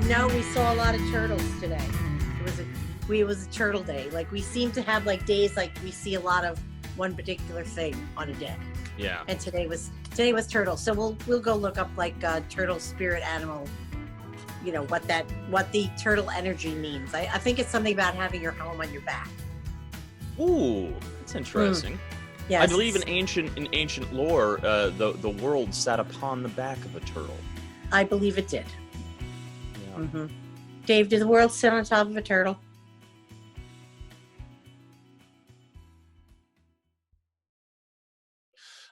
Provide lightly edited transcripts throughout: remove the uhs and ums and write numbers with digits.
No, we saw a lot of turtles today. It was a turtle day. Like we seem to have like days like we see a lot of one particular thing on a day. Yeah. And today was turtle. So we'll go look up like turtle spirit animal. You know what the turtle energy means. I think it's something about having your home on your back. Ooh, that's interesting. Yes. I believe in ancient lore, the world sat upon the back of a turtle. I believe it did. Yeah. Mm-hmm. Dave, did the world sit on top of a turtle?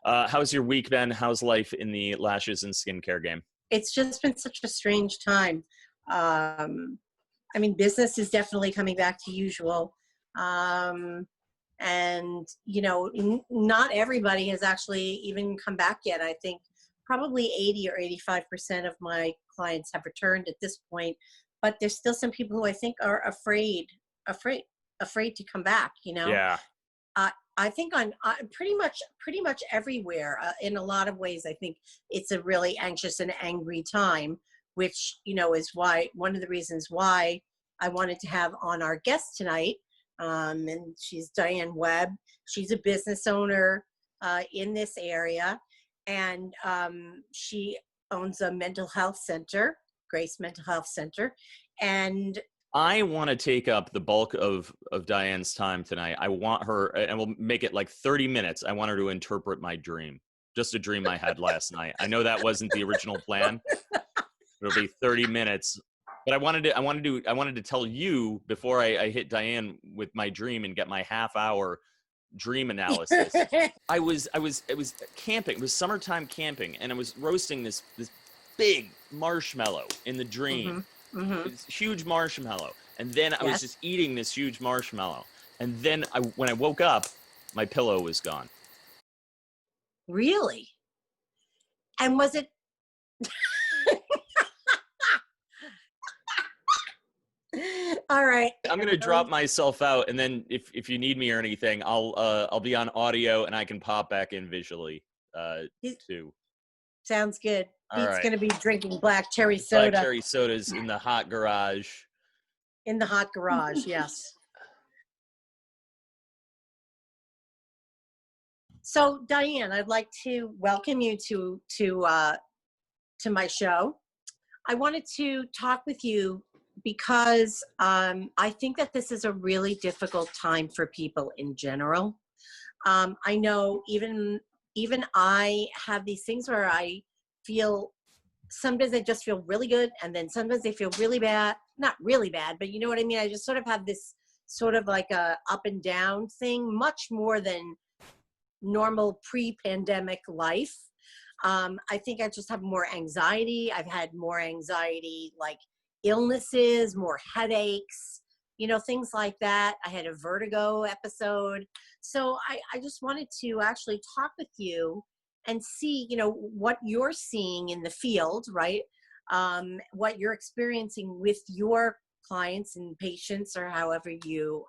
How's your week been? How's life in the lashes and skincare game? It's just been such a strange time. I mean, business is definitely coming back to usual. And, you know, not everybody has actually even come back yet. I think probably 80 or 85% of my clients have returned at this point, but there's still some people who I think are afraid to come back, you know? Yeah. I think on pretty much everywhere, in a lot of ways, I think it's a really anxious and angry time, which, you know, is why one of the reasons why I wanted to have on our guest tonight. And she's Diane Webb. She's a business owner in this area, and she owns a mental health center, Grace Mental Health Center, and I want to take up the bulk of Diane's time tonight. I want her, and we'll make it like 30 minutes. I want her to interpret my dream, just a dream I had last night. I know that wasn't the original plan. It'll be 30 minutes, but I wanted to tell you before I hit Diane with my dream and get my half-hour dream analysis. I was camping. It was summertime camping, and I was roasting this big marshmallow in the dream. Mm-hmm. Mm-hmm. It's huge marshmallow, and then I was just eating this huge marshmallow, and then when I woke up, my pillow was gone. Really? And was it? All right. I'm gonna drop myself out, and then if you need me or anything, I'll be on audio, and I can pop back in visually too. Sounds good. All Pete's right. going to be drinking black cherry soda. Black cherry sodas in the hot garage. In the hot garage, yes. So, Diane, I'd like to welcome you to my show. I wanted to talk with you because I think that this is a really difficult time for people in general. I know even I have these things where I feel sometimes I just feel really good, and then sometimes they feel really bad. Not really bad, but you know what I mean? I just sort of have this sort of like a up and down thing, much more than normal pre-pandemic life. I think I just have more anxiety. I've had more anxiety, like illnesses, more headaches, you know, things like that. I had a vertigo episode. So I just wanted to actually talk with you and see, you know, what you're seeing in the field, right? What you're experiencing with your clients and patients, or however you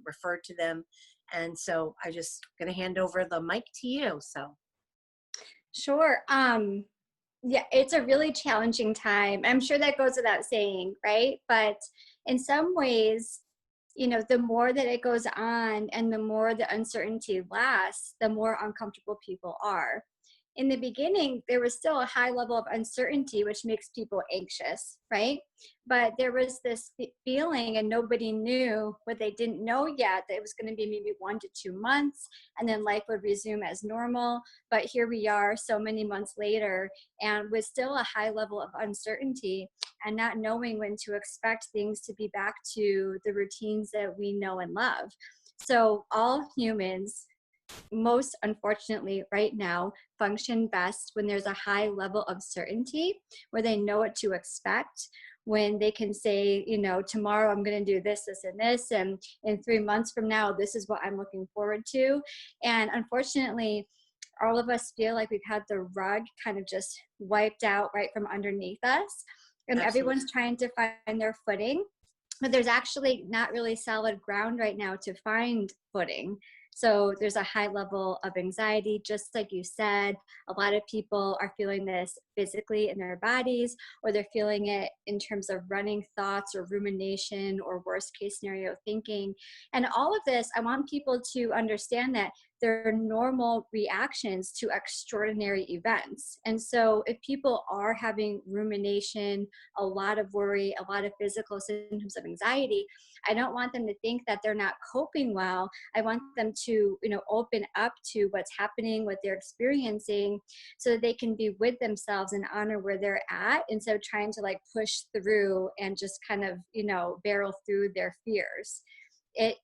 refer to them. And so I just going to hand over the mic to you. So. Sure. Yeah, it's a really challenging time. I'm sure that goes without saying, right? But in some ways, you know, the more that it goes on and the more the uncertainty lasts, the more uncomfortable people are. In the beginning, there was still a high level of uncertainty, which makes people anxious, right? But there was this feeling, and nobody knew what they didn't know yet, that it was going to be maybe 1 to 2 months, and then life would resume as normal. But here we are so many months later, and with still a high level of uncertainty and not knowing when to expect things to be back to the routines that we know and love. So all humans, most unfortunately right now, function best when there's a high level of certainty, where they know what to expect, when they can say, you know, tomorrow I'm going to do this, this, and this, and in 3 months from now, this is what I'm looking forward to. And unfortunately, all of us feel like we've had the rug kind of just wiped out right from underneath us, and Absolutely. Everyone's trying to find their footing, but there's actually not really solid ground right now to find footing. So there's a high level of anxiety, just like you said. A lot of people are feeling this physically in their bodies, or they're feeling it in terms of running thoughts or rumination or worst case scenario thinking. And all of this, I want people to understand that they're normal reactions to extraordinary events. And so if people are having rumination, a lot of worry, a lot of physical symptoms of anxiety, I don't want them to think that they're not coping well. I want them to, open up to what's happening, what they're experiencing, so that they can be with themselves and honor where they're at, instead of trying to like push through and just kind of, barrel through their fears.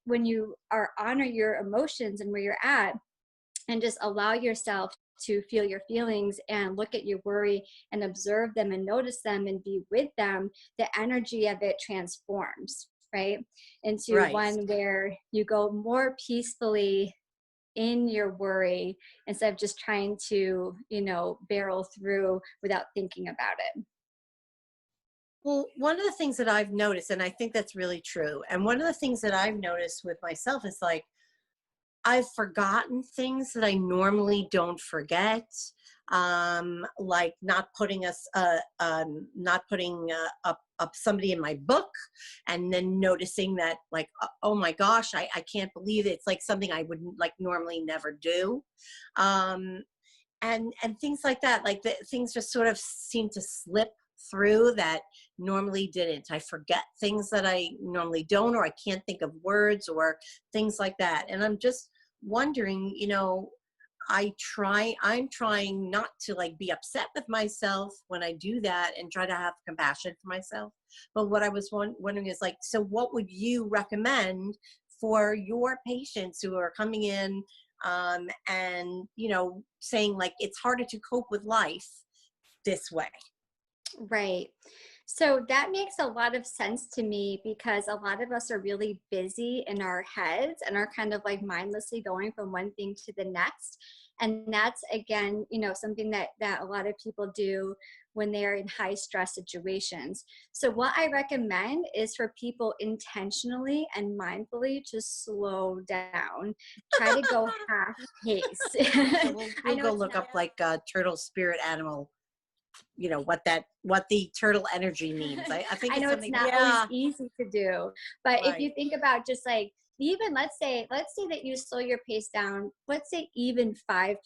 When you honor your emotions and where you're at, and just allow yourself to feel your feelings and look at your worry and observe them and notice them and be with them, the energy of it transforms, right? Into Right. one where you go more peacefully in your worry, instead of just trying to, barrel through without thinking about it. Well, one of the things that I've noticed, and I think that's really true, and one of the things that I've noticed with myself is like, I've forgotten things that I normally don't forget, like not putting up somebody in my book, and then noticing that, like, oh my gosh, I can't believe it. It's like something I would like normally never do, and things like that. Like things just sort of seem to slip through that normally didn't. I forget things that I normally don't, or I can't think of words or things like that. And I'm just wondering, I'm trying not to like be upset with myself when I do that and try to have compassion for myself. But what I was wondering is like, so what would you recommend for your patients who are coming in and, saying like, it's harder to cope with life this way? Right. So that makes a lot of sense to me, because a lot of us are really busy in our heads and are kind of like mindlessly going from one thing to the next. And that's, again, something that a lot of people do when they're in high stress situations. So what I recommend is for people intentionally and mindfully to slow down, try to go half pace. So we'll go look up like turtle spirit animal, what the turtle energy means. I think I know it's not always easy to do, but Right. if you think about just like, even let's say that you slow your pace down, let's say even 5%,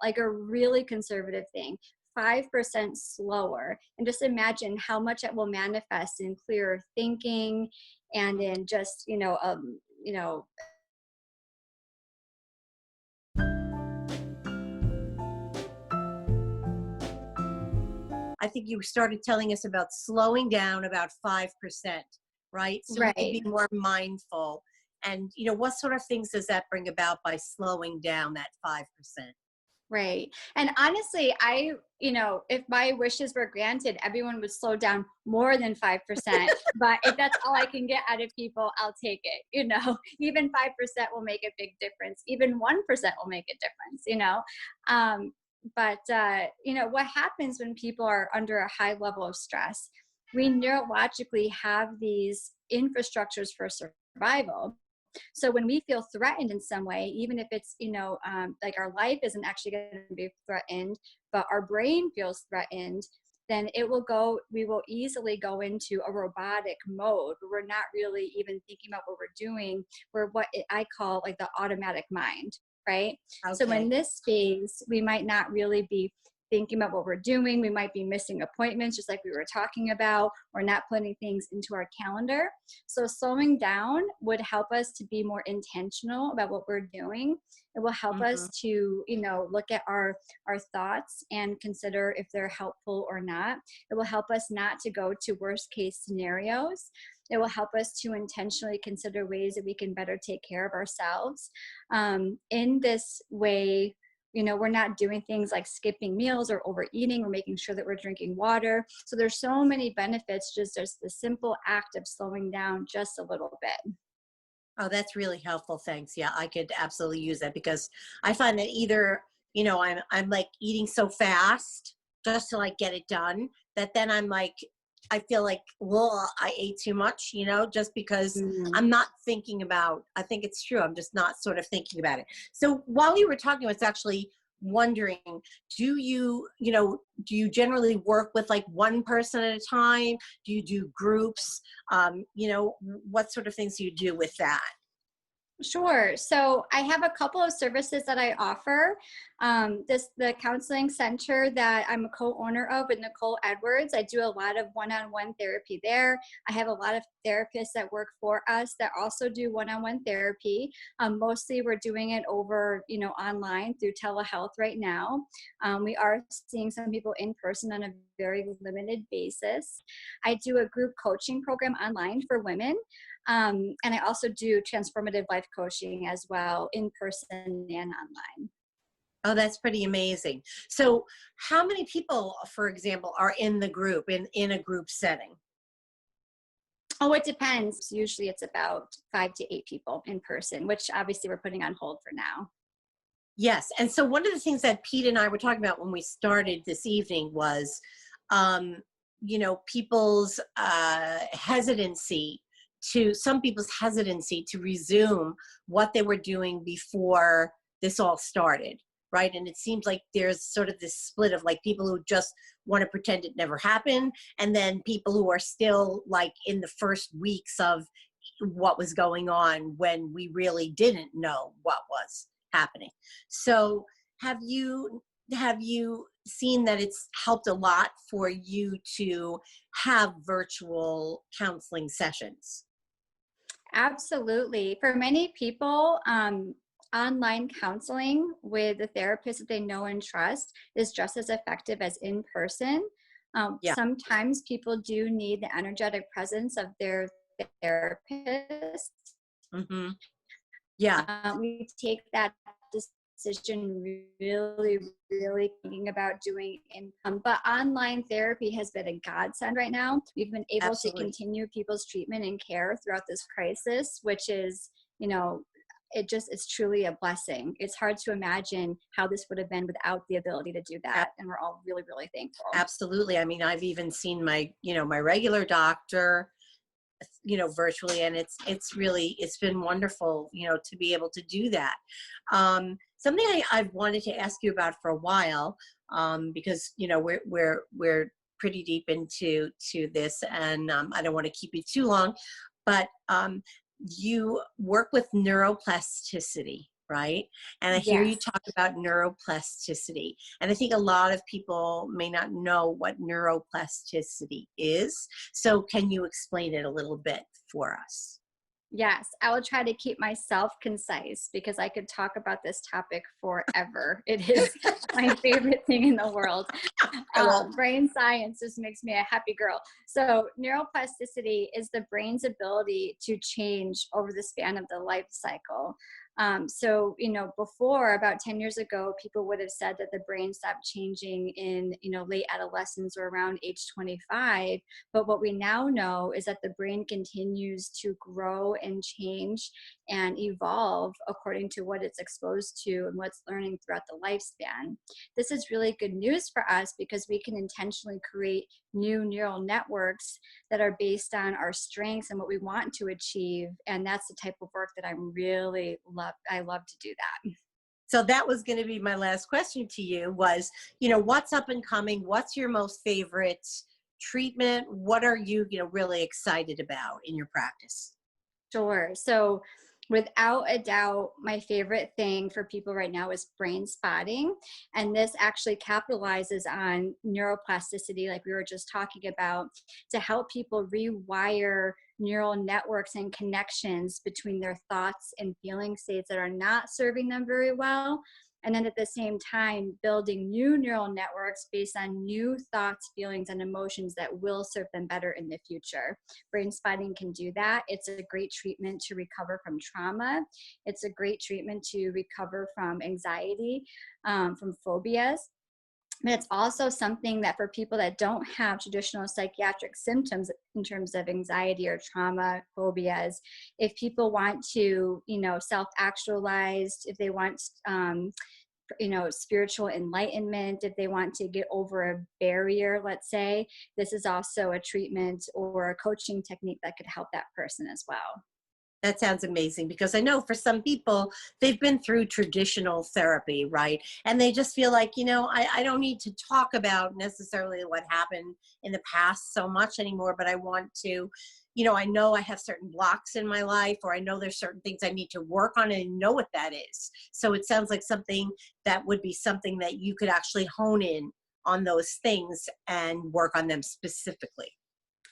like a really conservative thing, 5% slower, and just imagine how much it will manifest in clearer thinking and in just, I think you started telling us about slowing down about 5%, right? So we can be more mindful. And, what sort of things does that bring about by slowing down that 5%? Right. And honestly, if my wishes were granted, everyone would slow down more than 5%. But if that's all I can get out of people, I'll take it. Even 5% will make a big difference. Even 1% will make a difference, But what happens when people are under a high level of stress? We neurologically have these infrastructures for survival. So when we feel threatened in some way, even if it's, like our life isn't actually going to be threatened, but our brain feels threatened, then we will easily go into a robotic mode where we're not really even thinking about what we're doing. We're I call like the automatic mind, right? Okay. So in this phase, we might not really be thinking about what we're doing. We might be missing appointments, just like we were talking about, or not putting things into our calendar. So slowing down would help us to be more intentional about what we're doing. It will help us to, look at our thoughts and consider if they're helpful or not. It will help us not to go to worst case scenarios. It will help us to intentionally consider ways that we can better take care of ourselves. In this way, we're not doing things like skipping meals or overeating. We're making sure that we're drinking water. So there's so many benefits, just the simple act of slowing down just a little bit. Oh, that's really helpful. Thanks. Yeah, I could absolutely use that, because I find that either, I'm like eating so fast just to like get it done, that then I'm like I feel like, well, I ate too much, you know, just because Mm. I'm not thinking about, I think it's true. I'm just not sort of thinking about it. So while you were talking, I was actually wondering, do you generally work with like one person at a time? Do you do groups? What sort of things do you do with that? Sure. So I have a couple of services that I offer. The counseling center that I'm a co-owner of with Nicole Edwards. I do a lot of one-on-one therapy there. I have a lot of therapists that work for us that also do one-on-one therapy. Mostly we're doing it over, online through telehealth right now. We are seeing some people in person on a very limited basis. I do a group coaching program online for women. And I also do transformative life coaching as well, in person and online. Oh, that's pretty amazing. So how many people, for example, are in the group, in a group setting? Oh, it depends. Usually it's about 5 to 8 people in person, which obviously we're putting on hold for now. Yes. And so one of the things that Pete and I were talking about when we started this evening was, people's some people's hesitancy to resume what they were doing before this all started, right? And it seems like there's sort of this split of like people who just want to pretend it never happened, and then people who are still like in the first weeks of what was going on when we really didn't know what was happening. So have you seen that it's helped a lot for you to have virtual counseling sessions? Absolutely. For many people, online counseling with a therapist that they know and trust is just as effective as in person. Yeah. Sometimes people do need the energetic presence of their therapist. Mm-hmm. Yeah. We take that decision really, really thinking about doing income. But online therapy has been a godsend right now. We've been able Absolutely. to continue people's treatment and care throughout this crisis, which is, it's truly a blessing. It's hard to imagine how this would have been without the ability to do that. And we're all really, really thankful. Absolutely. I mean, I've even seen my regular doctor, virtually, and it's been wonderful, to be able to do that. Something I've wanted to ask you about for a while, because we're pretty deep into this, and I don't want to keep you too long, but you work with neuroplasticity, right? And I hear you Yes. talk about neuroplasticity, and I think a lot of people may not know what neuroplasticity is. So can you explain it a little bit for us? Yes, I will try to keep myself concise because I could talk about this topic forever. It is my favorite thing in the world. Brain science just makes me a happy girl. So neuroplasticity is the brain's ability to change over the span of the life cycle. Before about 10 years ago, people would have said that the brain stopped changing in, late adolescence or around age 25. But what we now know is that the brain continues to grow and change and evolve according to what it's exposed to and what's learning throughout the lifespan. This is really good news for us because we can intentionally create new neural networks that are based on our strengths and what we want to achieve. And that's the type of work that I love to do that. So that was going to be my last question to you was, what's up and coming? What's your most favorite treatment? What are you, really excited about in your practice? Sure. So without a doubt, my favorite thing for people right now is brain spotting. And this actually capitalizes on neuroplasticity, like we were just talking about, to help people rewire neural networks and connections between their thoughts and feeling states that are not serving them very well. And then at the same time, building new neural networks based on new thoughts, feelings, and emotions that will serve them better in the future. Brain spotting can do that. It's a great treatment to recover from trauma. It's a great treatment to recover from anxiety, from phobias. And it's also something that for people that don't have traditional psychiatric symptoms in terms of anxiety or trauma, phobias, if people want to, self-actualize, if they want spiritual enlightenment, if they want to get over a barrier, let's say, this is also a treatment or a coaching technique that could help that person as well. That sounds amazing, because I know for some people, they've been through traditional therapy, right? And they just feel like, I don't need to talk about necessarily what happened in the past so much anymore, but I want to, I know I have certain blocks in my life, or I know there's certain things I need to work on, and I know what that is. So it sounds like something that would be something that you could actually hone in on those things and work on them specifically.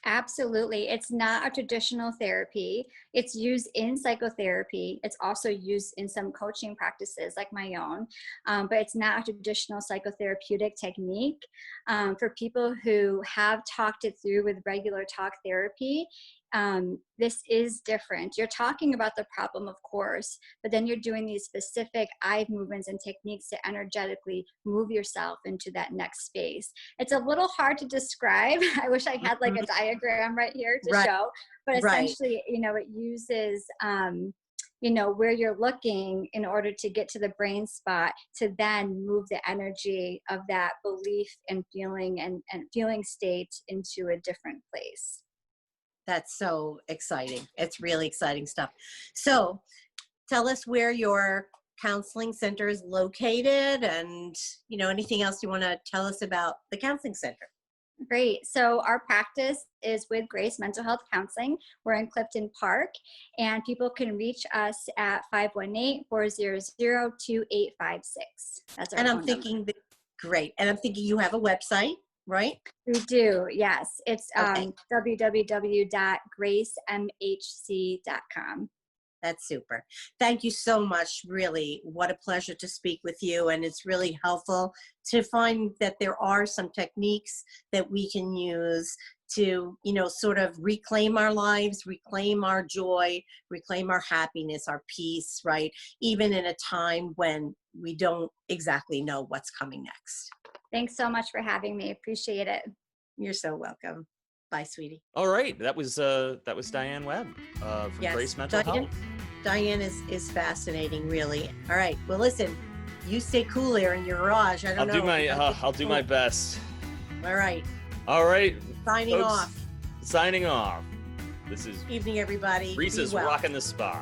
Absolutely. It's not a traditional therapy. It's used in psychotherapy. It's also used in some coaching practices like my own, but it's not a traditional psychotherapeutic technique. For people who have talked it through with regular talk therapy, this is different. You're talking about the problem, of course, but then you're doing these specific eye movements and techniques to energetically move yourself into that next space. It's a little hard to describe. I wish I had like a diagram right here to show, but essentially, it uses, where you're looking in order to get to the brain spot to then move the energy of that belief and feeling state into a different place. That's so exciting. It's really exciting stuff. So tell us where your counseling center is located, and, anything else you want to tell us about the counseling center. Great. So our practice is with Grace Mental Health Counseling. We're in Clifton Park, and people can reach us at 518-400-2856. That's our phone number. Great. And I'm thinking you have a website, right? We do, yes. It's Okay. www.gracemhc.com. That's super. Thank you so much. Really, what a pleasure to speak with you. And it's really helpful to find that there are some techniques that we can use to, sort of reclaim our lives, reclaim our joy, reclaim our happiness, our peace, right? Even in a time when we don't exactly know what's coming next. Thanks so much for having me. Appreciate it. You're so welcome. Bye, sweetie. All right, that was Diane Webb from Grace Mental Health. Diane is fascinating, really. All right, well, listen, you stay cool there in your garage. I'll do my best. All right. Signing off. Signing off. This is evening, everybody. Reisa's Rockin' the Spa.